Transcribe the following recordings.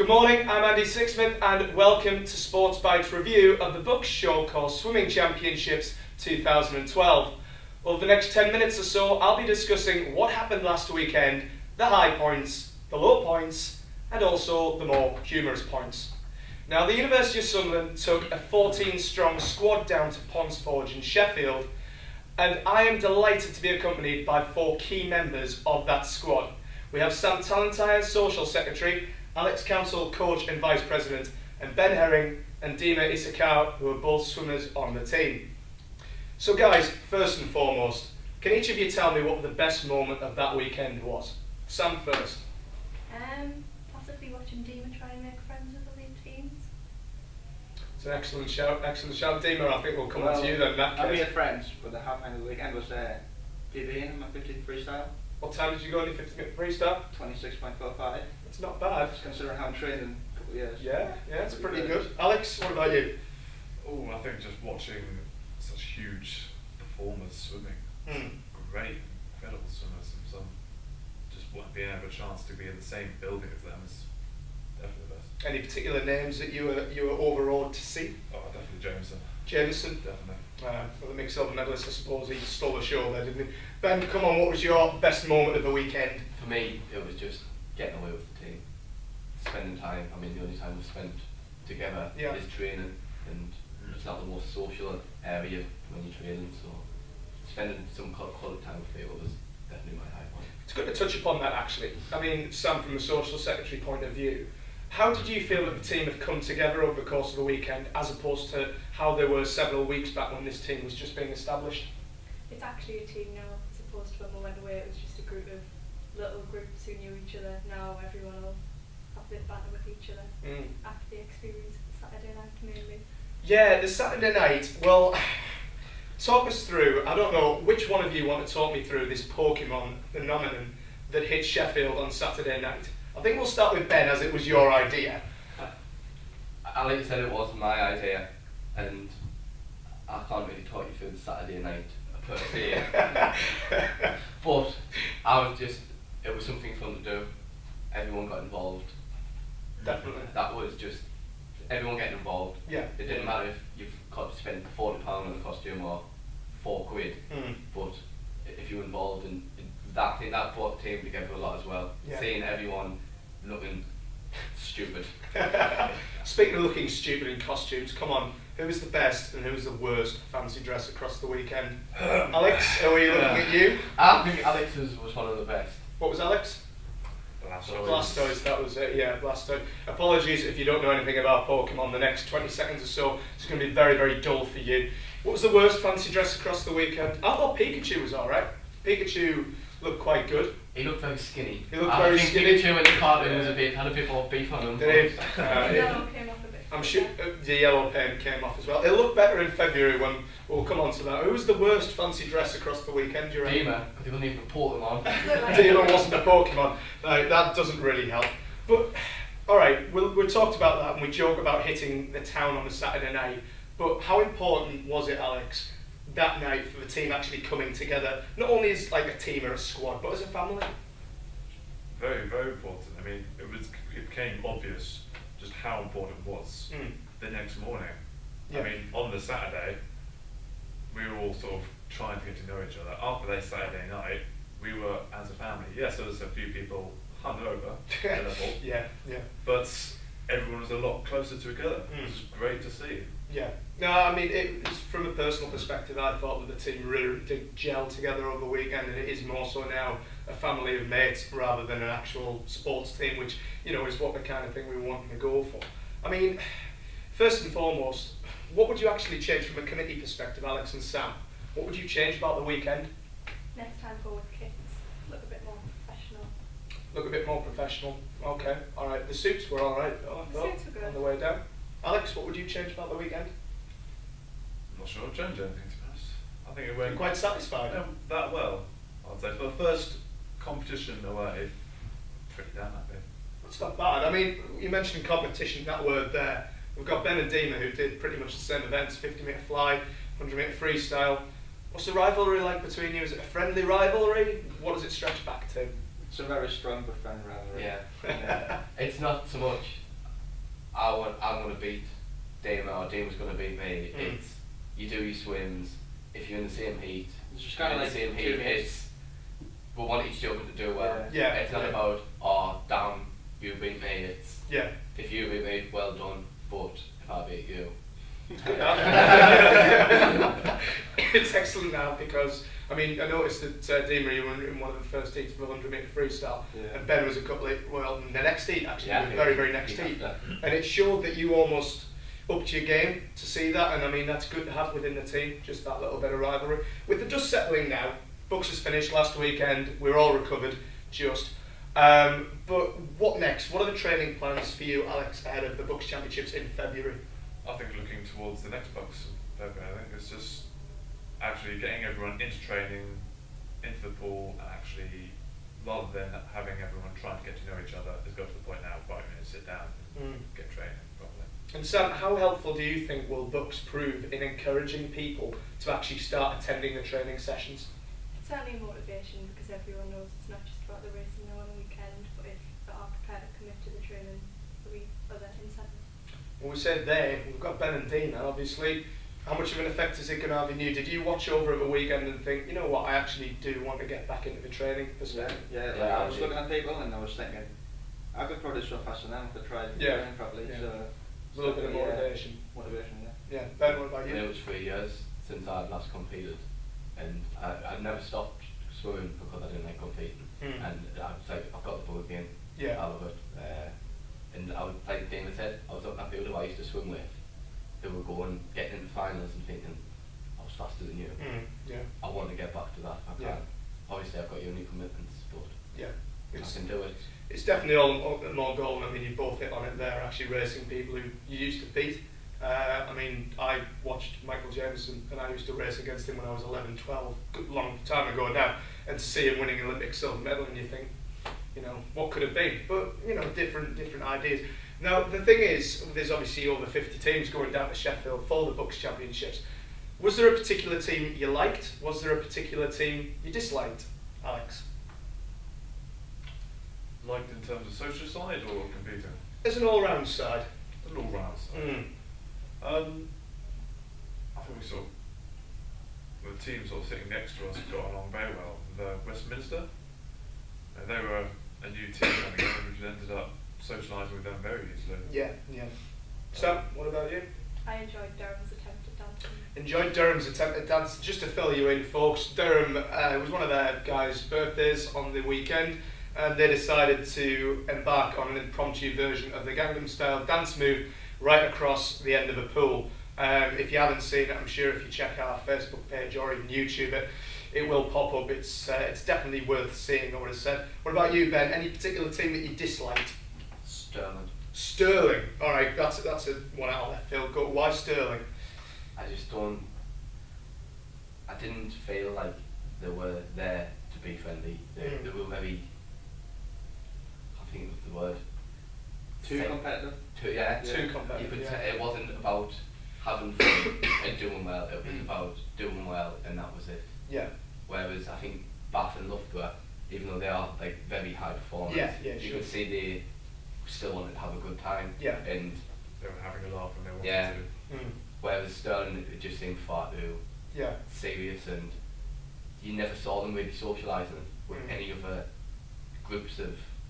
Good morning, I'm Andy Sixsmith and welcome to SportsByte's review of the BUCS Short Course Swimming Championships 2012. Over the next 10 minutes or so, I'll be discussing what happened last weekend, the high points, the low points, and also the more humorous points. Now, the University of Sunderland took a 14-strong squad down to Ponsforge in Sheffield, and I am delighted to be accompanied by 4 key members of that squad. We have Sam Talentire, Social Secretary, Alex Council, Coach and Vice President, and Ben Herring and Dima Isakawa, who are both swimmers on the team. So guys, first and foremost, can each of you tell me what the best moment of that weekend was? Sam first. Possibly watching Dima try and make friends with other teams. It's an excellent shout. Dima, I think we'll come on to you then in that case. I made friends, but the half end of the weekend was PB in my 50 freestyle. What time did you go in your 50-minute freestyle? 26.45. It's not bad. Considering how I'm training a couple of years. Yeah, it's pretty good. Alex, what about you? Oh, I think just watching such huge performers swimming. Great, incredible swimmers, and some just being able a chance to be in the same building as them is definitely the best. Any particular names that you were overawed to see? Oh, definitely Jameson. Jameson? Definitely. Well, the mixed silver medalist, I suppose, he stole the show there, didn't he? Ben, come on, what was your best moment of the weekend? For me, it was just getting away with the team, spending time. I mean, the only time we've spent together is training, and it's not the most social area when you're training, so spending some quality time with people was definitely my high point. It's good to touch upon that, actually. I mean, Sam, from a social secretary point of view, how did you feel that the team have come together over the course of the weekend, as opposed to how they were several weeks back when this team was just being established? It's actually a team now, as opposed to when we went away, it was just a group of little groups who knew each other. Now everyone will have a bit of banter with each other after the experience of the Saturday night mainly. Yeah, the Saturday night, well, talk us through, I don't know, which one of you want to talk me through this Pokemon phenomenon that hit Sheffield on Saturday night? I think we'll start with Ben, as it was your idea. Alex said it was my idea, and I can't really talk you through the Saturday night per se. But it was something fun to do. Everyone got involved. Definitely. That was just everyone getting involved. Yeah. It didn't matter if you've got to spend £40 on a costume or £4, but if you're involved in that thing, that brought the team together a lot as well. Yeah. Seeing everyone looking stupid. Speaking of looking stupid in costumes, come on, who was the best and who was the worst fancy dress across the weekend? Alex, how are you looking at you? I think Alex was one of the best. What was Alex? Blastoise, that was it, yeah, Blastoise. Apologies if you don't know anything about Pokemon, the next 20 seconds or so, it's going to be very, very dull for you. What was the worst fancy dress across the weekend? I thought Pikachu was alright. Pikachu looked quite good. He looked very skinny. He looked very skinny. Pikachu in the cartoon was had a bit more beef on him. Did he? The yellow came off a bit. I'm sure the yellow paint came off as well. It looked better in February when we'll come on to that. Who was the worst fancy dress across the weekend, do you reckon? Dima, because he wasn't even a Pokemon. Dima wasn't a Pokemon. No, that doesn't really help. But, alright, we talked about that and we joke about hitting the town on a Saturday night. But how important was it, Alex, that night for the team actually coming together, not only as like a team or a squad, but as a family? Very, very important. I mean, it became obvious just how important it was the next morning. Yeah. I mean, on the Saturday, we were all sort of trying to get to know each other. After that Saturday night, we were as a family. Yes, there was a few people hungover, a little, yeah. but everyone was a lot closer together. It was great to see. Yeah. No, I mean, from a personal perspective, I thought that the team really did gel together over the weekend, and it is more so now a family of mates rather than an actual sports team, which, you know, is what the kind of thing we want to go for. I mean, first and foremost, what would you actually change from a committee perspective, Alex and Sam? What would you change about the weekend? Next time forward kits, look a bit more professional. Look a bit more professional. Okay, alright. The suits were alright though, I thought, suits were good. on the way down. Alex, what would you change about the weekend? I'm not sure I'll change anything, to be honest. I think it went Quite satisfied? that well, I'd say. For the first competition away, pretty damn happy. That's not bad. I mean, you mentioned competition, that word there. We've got Ben and Dima who did pretty much the same events, 50-metre fly, 100-metre freestyle. What's the rivalry like between you? Is it a friendly rivalry? What does it stretch back to? It's a very strong but friendly rivalry. Yeah. It's not so much I'm going to beat Dama or Dama's going to beat me. It's you do your swims. If you're in the same heat, it's just kind of like the same heat. It's we want each other to do well. Yeah. It's not about damn you beat me. It's yeah. If you beat me, well done. But if I beat you. It's excellent now because I mean I noticed that Dima, you were in one of the first heats for the 100 metre freestyle, and Ben was a couple of in the next heat actually, the very next heat, and it showed that you almost upped your game to see that, and I mean that's good to have within the team, just that little bit of rivalry. With the dust settling now, BUCS has finished last weekend, we're all recovered just. But what next? What are the training plans for you, Alex, ahead of the BUCS Championships in February? I think looking towards the next BUCS February, I think it's just actually getting everyone into training, into the pool, and actually, rather than having everyone trying to get to know each other, has got to the point now, right, we need to sit down and get training properly. And Sam, how helpful do you think will BUCS prove in encouraging people to actually start attending the training sessions? It's certainly motivation because everyone knows it's not just about the racing on the weekend, but if they are prepared to commit to the training, there'll be other incentives. Well, we said there, we've got Ben and Dina, obviously. How much of an effect is it going to have in you? Did you watch over at the weekend and think, you know what, I actually do want to get back into the training perspective? Yeah, I was looking at people and I was thinking, I could probably swim faster than them if I tried training properly. Yeah. So A little bit of motivation. Yeah. Ben, what about you? It was 3 years since I'd last competed, and I'd never stopped swimming because I didn't like competing. And I was like, I've got the bug again. Yeah. I love it. And I would, like Dana said, I was looking at people who I used to swim with. They were getting into finals and thinking, I was faster than you. Yeah. I want to get back to that. I can. Yeah. Obviously, I've got uni commitments, but yeah. I can do it. It's definitely all more goal. I mean, you both hit on it there, actually racing people who you used to beat. I mean, I watched Michael Jameson and I used to race against him when I was 11, 12, a long time ago now, and to see him winning an Olympic silver medal and you think, you know, what could have been? But, you know, different ideas. Now, the thing is, there's obviously over 50 teams going down to Sheffield for the BUCS Championships. Was there a particular team you liked? Was there a particular team you disliked, Alex? Liked in terms of social side or competing? As an all-round side. An all-round side. I think we sort of, with the team sort of sitting next to us, got along very well. The Westminster, they were a new team coming in, which ended up socialising with them very easily. Yeah. Sam, what about you? I enjoyed Durham's attempt at dancing. Enjoyed Durham's attempt at dance. Just to fill you in, folks, Durham was one of their guys' birthdays on the weekend, and they decided to embark on an impromptu version of the Gangnam Style dance move right across the end of a pool. If you haven't seen it, I'm sure if you check our Facebook page or even YouTube it, it will pop up. It's definitely worth seeing, I would have said. What about you, Ben? Any particular team that you disliked? Sterling. All right, that's a one out of left field. Why Sterling? I didn't feel like they were there to be friendly. They were very, I think it was the word. Too competitive. Too competitive. You could say it wasn't about having fun and doing well. It was about doing well, and that was it. Yeah. Whereas I think Bath and Loughborough, even though they are like very high performers, you could see they still wanted to have a good time. Yeah. And they were having a laugh and they wanted to. Whereas Sterling, it just seemed far too serious, and you never saw them really socialising with any other groups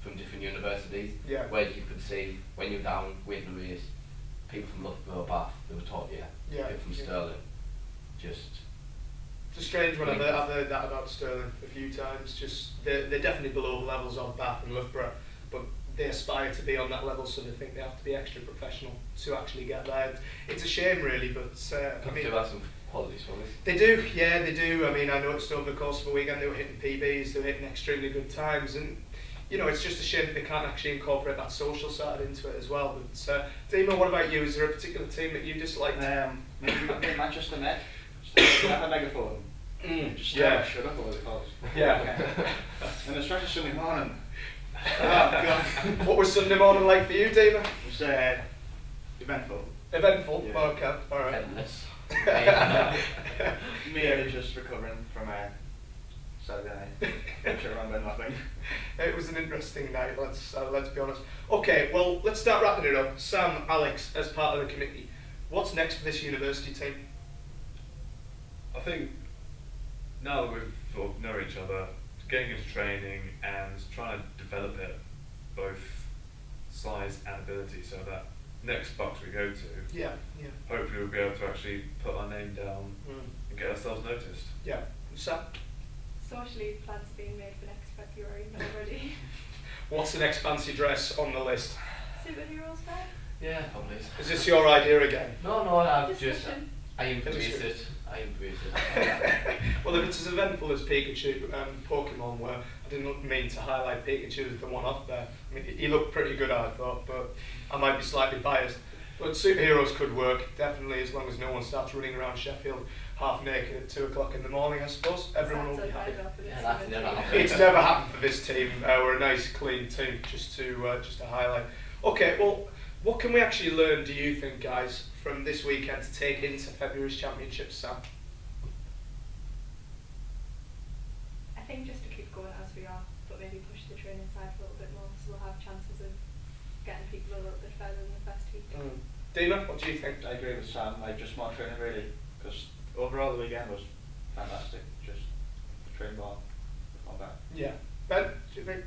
from different universities. Yeah. Where you could see when you're down waiting a race, people from Loughborough or Bath, they were taught people from Sterling. Just. It's a strange one. I've heard that about Sterling a few times. Just they're definitely below the levels of Bath and Loughborough, but they aspire to be on that level, so they think they have to be extra professional to actually get there. It's a shame, really, but I mean, they do have some quality swimmers. They do, yeah, they do. I mean, I noticed over the course of the weekend they were hitting PBs, they were hitting extremely good times, and you know, it's just a shame that they can't actually incorporate that social side into it as well. But Dima, what about you? Is there a particular team that you disliked? Maybe Manchester Met. Just a megaphone. Just shut up over the calls. Yeah. And especially Sunday morning. Oh God. What was Sunday morning like for you, Dima? It was eventful. Eventful? Yeah. Okay, alright. Endless. Merely just recovering from Saturday night. I don't remember nothing. It was an interesting night, let's be honest. Okay, well, let's start wrapping it up. Sam, Alex, as part of the committee, what's next for this university team? I think now that we've sort of know each other, getting into training and trying to develop it, both size and ability, so that next BUCS we go to, hopefully we'll be able to actually put our name down and get ourselves noticed. Yeah. Sam? Socially, plans are being made for next February already. What's the next fancy dress on the list? Superheroes bag? Yeah, probably. Is this your idea again? No, I embrace Discussion. it. Well, if it's as eventful as Pikachu and Pokemon were, I didn't mean to highlight Pikachu as the one off there. I mean, he looked pretty good, I thought, but I might be slightly biased. But superheroes could work, definitely, as long as no one starts running around Sheffield half naked at 2 o'clock in the morning, I suppose. Everyone will be happy. That's never happened. It's never happened for this team. We're a nice, clean team, just to highlight. Okay, well, what can we actually learn, do you think, guys, from this weekend to take into February's championships, Sam? I think just to keep going as we are, but maybe push the training side a little bit more, so we'll have chances of getting people a little bit further than the first heat. Dima, what do you think? I agree with Sam, just more training really, because overall the weekend was fantastic, just train well, not bad. Yeah. Ben, do you think?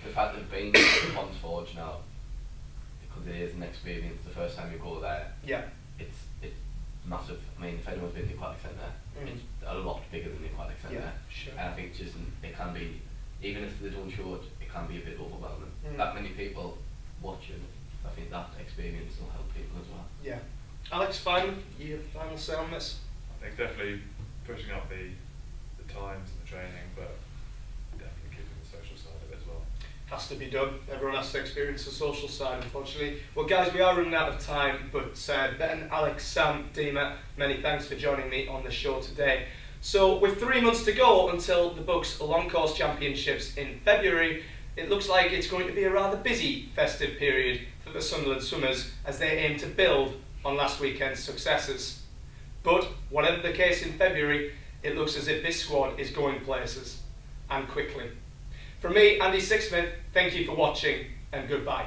The fact that being on Forge now, because it is an experience, the first time you go there, it's massive. I mean, if anyone's been to the Aquatic Centre, it's a lot bigger than the Aquatic Centre. Yeah, sure. And I think it can be, even if they don't show it can be a bit overwhelming. That many people watching, I think that experience will help people as well. Yeah. Alex, you have final say on this? I think definitely pushing up the times and the training, but definitely keeping the social side of it as well. Has to be done. Everyone has to experience the social side, unfortunately. Well, guys, we are running out of time, but Ben, Alex, Sam, Dima, many thanks for joining me on the show today. So, with 3 months to go until the BUCS Long Course Championships in February, it looks like it's going to be a rather busy festive period for the Sunderland swimmers as they aim to build on last weekend's successes. But, whatever the case in February, it looks as if this squad is going places, and quickly. From me, Andy Sixsmith, thank you for watching, and goodbye.